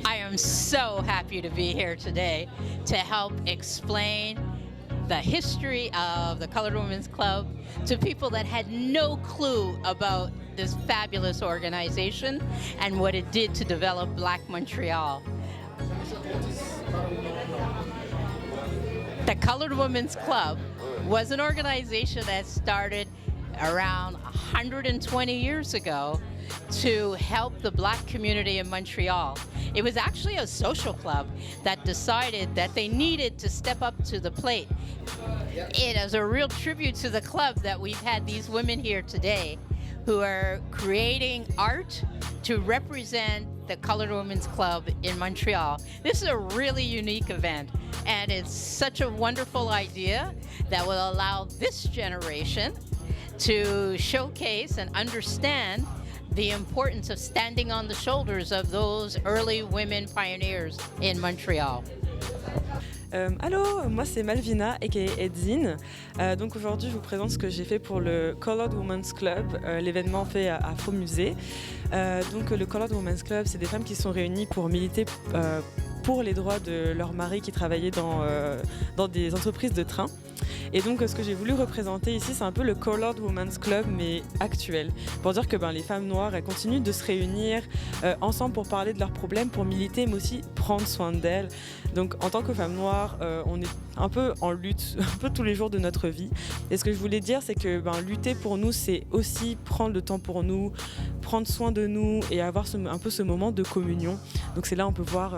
I am so happy to be here today to help explain the history of the Colored Women's Club to people that had no clue about this fabulous organization and what it did to develop Black Montreal. The Colored Women's Club was an organization that started around 120 years ago to help the Black community in Montreal. It was actually a social club that decided that they needed to step up to the plate. It is a real tribute to the club that we've had these women here today who are creating art to represent the Colored Women's Club in Montreal. This is a really unique event, and it's such a wonderful idea that will allow this generation to showcase and understand the importance of standing on the shoulders of those early women pioneers in Montreal. Allô, moi c'est Malvina aka Edzine. Donc aujourd'hui je vous présente ce que j'ai fait pour le Colored Women's Club, l'événement fait à Faux Musée. Donc le Colored Women's Club, c'est des femmes qui sont réunies pour militer pour les droits de leurs maris qui travaillaient dans des entreprises de train. Et donc ce que j'ai voulu représenter ici, c'est un peu le Colored Women's Club mais actuel, pour dire que les femmes noires, elles continuent de se réunir ensemble pour parler de leurs problèmes, pour militer, mais aussi prendre soin d'elles. Donc en tant que femmes noires, on est un peu en lutte, un peu tous les jours de notre vie. Et ce que je voulais dire, c'est que lutter pour nous, c'est aussi prendre le temps pour nous, prendre soin de nous et avoir un peu ce moment de communion. Donc c'est là on peut voir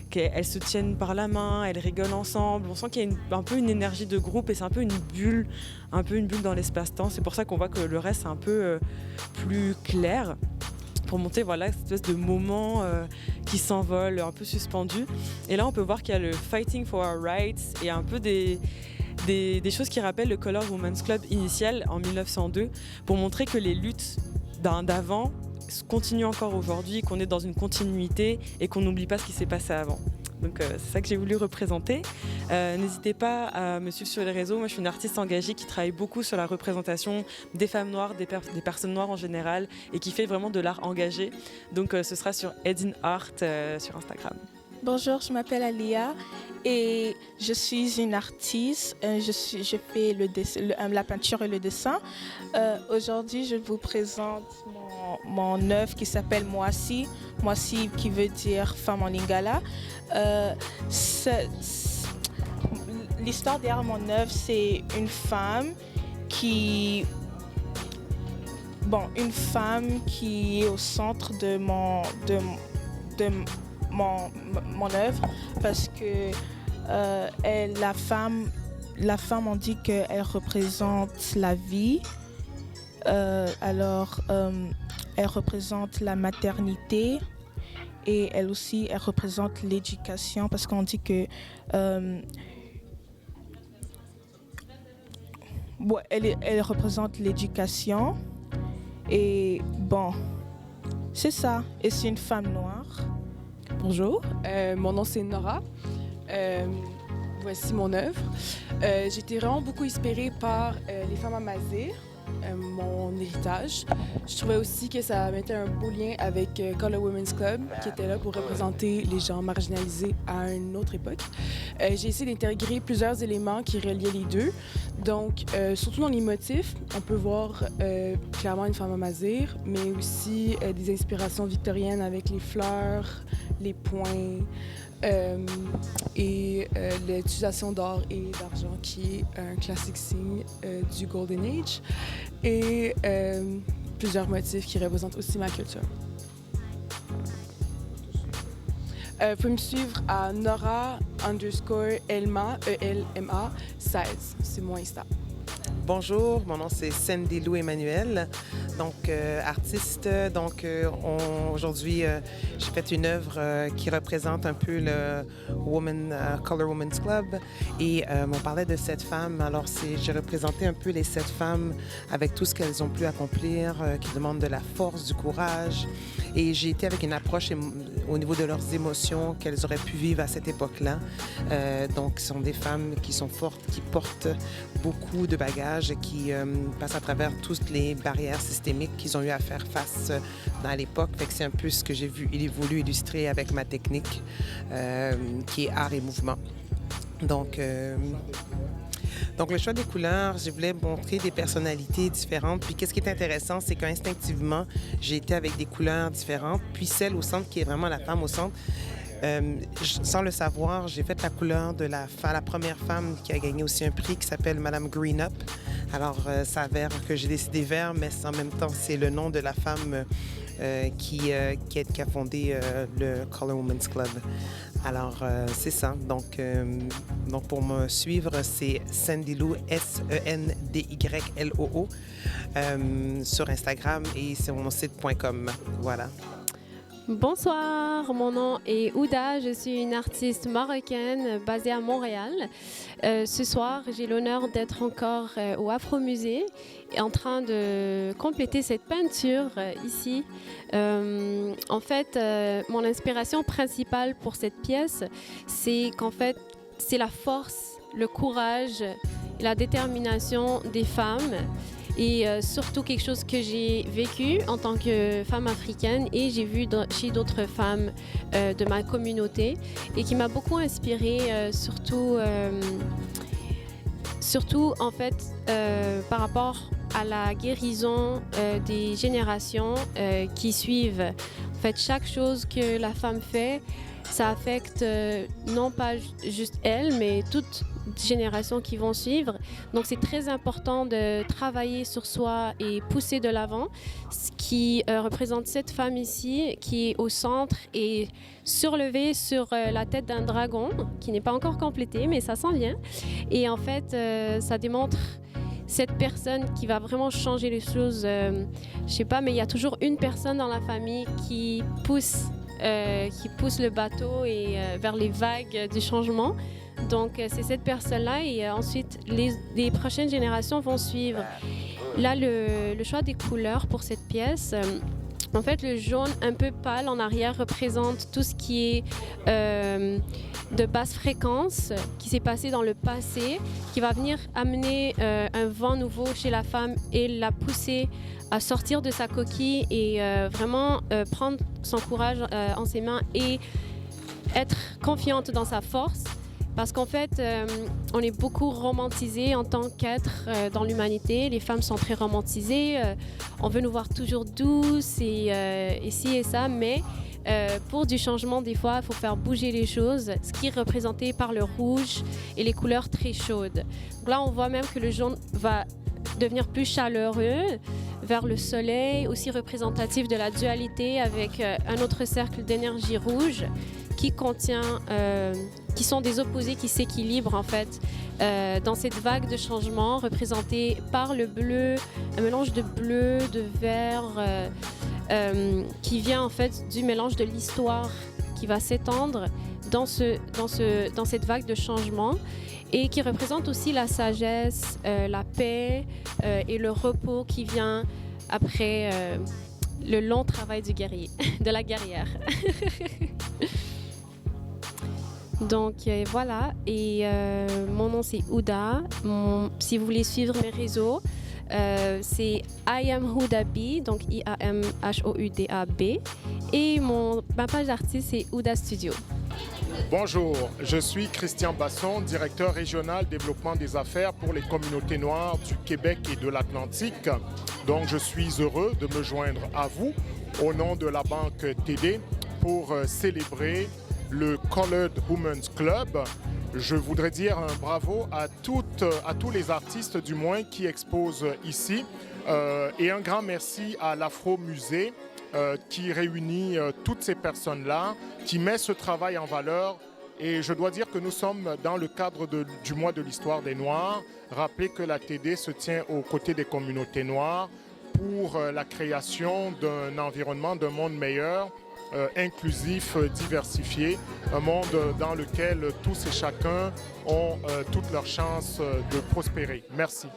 qu'elles se tiennent par la main, elles rigolent ensemble. On sent qu'il y a un peu une énergie de groupe et c'est un peu une bulle dans l'espace-temps. C'est pour ça qu'on voit que le reste est un peu plus clair, pour monter cette espèce de moment qui s'envole, un peu suspendu. Et là, on peut voir qu'il y a le Fighting for Our Rights et un peu des choses qui rappellent le Colored Women's Club initial en 1902, pour montrer que les luttes d'avant continue encore aujourd'hui, qu'on est dans une continuité et qu'on n'oublie pas ce qui s'est passé avant. Donc c'est ça que j'ai voulu représenter. N'hésitez pas à me suivre sur les réseaux. Moi je suis une artiste engagée qui travaille beaucoup sur la représentation des femmes noires, des personnes noires en général, et qui fait vraiment de l'art engagé. Donc ce sera sur Edzine Art sur Instagram. Bonjour, je m'appelle Alia et je suis une artiste. Je fais la peinture et le dessin. Aujourd'hui, je vous présente mon œuvre qui s'appelle Mwasi. Mwasi qui veut dire femme en lingala. L'histoire derrière mon œuvre, c'est une femme qui est au centre de mon œuvre, parce que la femme on dit qu'elle représente la vie, alors elle représente la maternité et elle représente l'éducation, parce qu'on dit que elle représente l'éducation et c'est ça, et c'est une femme noire. Bonjour, mon nom c'est Nora. Voici mon œuvre. J'ai été vraiment beaucoup inspirée par les femmes amazigh, mon héritage. Je trouvais aussi que ça mettait un beau lien avec Colored Women's Club, qui était là pour représenter les gens marginalisés à une autre époque. J'ai essayé d'intégrer plusieurs éléments qui reliaient les deux. Donc, surtout dans les motifs, on peut voir clairement une femme amazigh, mais aussi des inspirations victoriennes avec les fleurs, les points et l'utilisation d'or et d'argent, qui est un classique signe du Golden Age, et plusieurs motifs qui représentent aussi ma culture. Vous pouvez me suivre à Nora_Elma, ELMA 16. C'est mon Insta. Bonjour, mon nom c'est Sandy Lou Emmanuel, donc artiste. Donc aujourd'hui, j'ai fait une œuvre qui représente un peu le Colored Women's Club, et on parlait de 7 femmes. Alors j'ai représenté un peu les 7 femmes avec tout ce qu'elles ont pu accomplir, qui demandent de la force, du courage Et j'ai été avec une approche au niveau de leurs émotions qu'elles auraient pu vivre à cette époque-là. Donc, ce sont des femmes qui sont fortes, qui portent beaucoup de bagages, qui passent à travers toutes les barrières systémiques qu'ils ont eu à faire face dans l'époque. Fait que c'est un peu ce que j'ai voulu illustrer avec ma technique, qui est art et mouvement. Donc, le choix des couleurs, je voulais montrer des personnalités différentes. Puis qu'est-ce qui est intéressant, c'est qu'instinctivement, j'ai été avec des couleurs différentes. Puis celle au centre, qui est vraiment la femme au centre, sans le savoir, j'ai fait la couleur de la première femme qui a gagné aussi un prix, qui s'appelle Madame Green Up. Alors, ça avère que j'ai décidé vert, mais en même temps, c'est le nom de la femme qui a fondé le Color Women's Club. Alors, c'est ça. Donc, pour me suivre, c'est Sandy Lou, SENDYLOO, sur Instagram et sur mon site.com. Voilà. Bonsoir, mon nom est Ouda, je suis une artiste marocaine basée à Montréal. Ce soir, j'ai l'honneur d'être encore au Afro-Musée et en train de compléter cette peinture ici. En fait, mon inspiration principale pour cette pièce, c'est qu'en fait, c'est la force, le courage, la détermination des femmes. Et surtout quelque chose que j'ai vécu en tant que femme africaine et j'ai vu chez d'autres femmes de ma communauté et qui m'a beaucoup inspirée, surtout en fait par rapport à la guérison des générations qui suivent. En fait, chaque chose que la femme fait, ça affecte non pas juste elle, mais toute générations qui vont suivre. Donc, c'est très important de travailler sur soi et pousser de l'avant. Ce qui représente cette femme ici, qui est au centre et surlevée sur la tête d'un dragon, qui n'est pas encore complété, mais ça s'en vient. Et en fait, ça démontre cette personne qui va vraiment changer les choses. Je sais pas, mais il y a toujours une personne dans la famille qui pousse le bateau et vers les vagues du changement. Donc, c'est cette personne-là et ensuite, les prochaines générations vont suivre. Là, le choix des couleurs pour cette pièce, en fait, le jaune un peu pâle en arrière représente tout ce qui est de basse fréquence, qui s'est passé dans le passé, qui va venir amener un vent nouveau chez la femme et la pousser à sortir de sa coquille et vraiment prendre son courage en ses mains et être confiante dans sa force. Parce qu'en fait, on est beaucoup romantisé en tant qu'être dans l'humanité. Les femmes sont très romantisées. On veut nous voir toujours douces et ci et ça. Mais pour du changement, des fois, il faut faire bouger les choses, ce qui est représenté par le rouge et les couleurs très chaudes. Donc là, on voit même que le jaune va devenir plus chaleureux vers le soleil, aussi représentatif de la dualité avec un autre cercle d'énergie rouge qui contient, qui sont des opposés qui s'équilibrent en fait dans cette vague de changement représentée par le bleu, un mélange de bleu, de vert qui vient en fait du mélange de l'histoire qui va s'étendre dans cette vague de changement et qui représente aussi la sagesse, la paix et le repos qui vient après le long travail du guerrier, de la guerrière. Donc voilà, et mon nom c'est Ouda. Si vous voulez suivre mes réseaux, c'est I am Ouda B, donc IAMHOUDAB. Et ma page d'artiste c'est Ouda Studio. Bonjour, je suis Christian Basson, directeur régional développement des affaires pour les communautés noires du Québec et de l'Atlantique. Donc je suis heureux de me joindre à vous au nom de la banque TD pour célébrer le Colored Women's Club. Je voudrais dire un bravo à tous les artistes du moins qui exposent ici et un grand merci à l'Afro-Musée qui réunit toutes ces personnes-là, qui met ce travail en valeur. Et je dois dire que nous sommes dans le cadre du mois de l'histoire des Noirs. Rappelez que la TD se tient aux côtés des communautés noires pour la création d'un environnement, d'un monde meilleur, inclusif, diversifié, un monde dans lequel tous et chacun ont toutes leurs chances de prospérer. Merci.